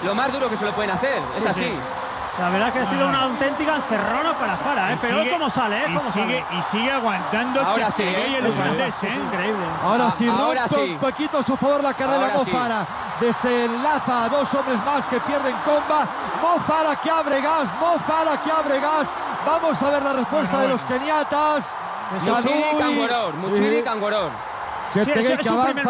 lo más duro que se lo pueden hacer. Es así. Sí. La verdad que ha sido una auténtica encerrona para Farah, pero cómo sale, y sigue aguantando Cheptegei el ugandés, Es increíble. Ahora sí, rompe un poquito a su favor la carrera Mo Farah. Desenlaza a dos hombres más que pierden comba. Mo Farah que abre gas, Mo Farah que abre gas. Vamos a ver la respuesta de los keniatas. Muchiri Kangoror. Cheptegei que avanza.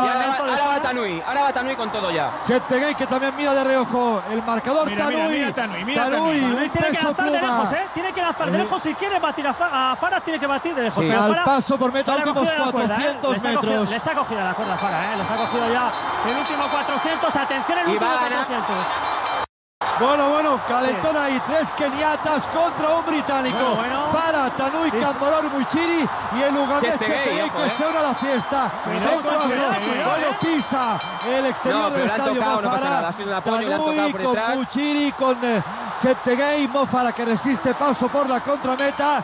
Ahora va Tanui con todo ya. Cheptegei que también mira de reojo el marcador. Mira Tanui, tiene que lanzar de lejos, tiene que lanzar de lejos. Si quiere batir a Farah, tiene que batir de lejos. Sí. Pero al Farah, paso por meta, últimos 400 metros. Les ha cogido la cuerda Farah, les ha cogido ya el último 400. Atención, el último 400. Bueno, calentón ahí, 3 keniatas contra un británico. Farah, Tanui, Kangoror, Muchiri y el ugandés Cheptegei que se une a la fiesta. Pisa el exterior del estadio Mo Farah. Tanui con Muchiri, con Cheptegei, Mo Farah que resiste paso por la contrameta.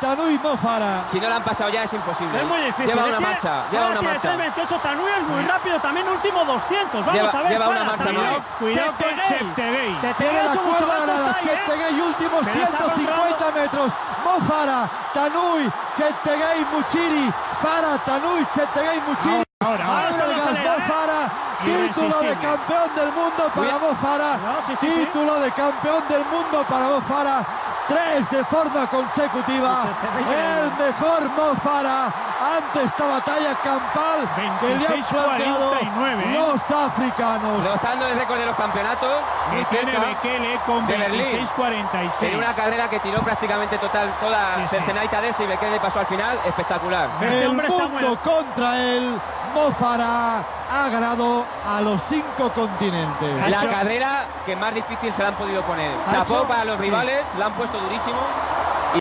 Tanui, Mo Farah. Si no la han pasado ya es imposible. Es muy difícil. Lleva una marcha. 3:28, Tanui es muy rápido, también último 200. Vamos a ver. Lleva una marcha más. Cuidado con Cheptegei. Tiene la cuerda ganada. Cheptegei, últimos 150 metros. Mo Farah, Tanui, Cheptegei, Muchiri. Farah, Tanui, Cheptegei, Muchiri. Ahora. Mo Farah. Título de campeón del mundo para Mo Farah. Título de campeón del mundo para Mo Farah. 3 de forma consecutiva. El mejor Mo Farah ante esta batalla campal que le han planteado los africanos. Rozando el récord de los campeonatos. Tiene Bekele con 26:46. En una carrera que tiró prácticamente toda Cercenay Tadesse y Bekele pasó al final. Espectacular. El mundo contra él. Mo Farah ha ganado a los 5 continentes. La carrera que más difícil se la han podido poner. Chapó para los rivales, la han puesto durísimo.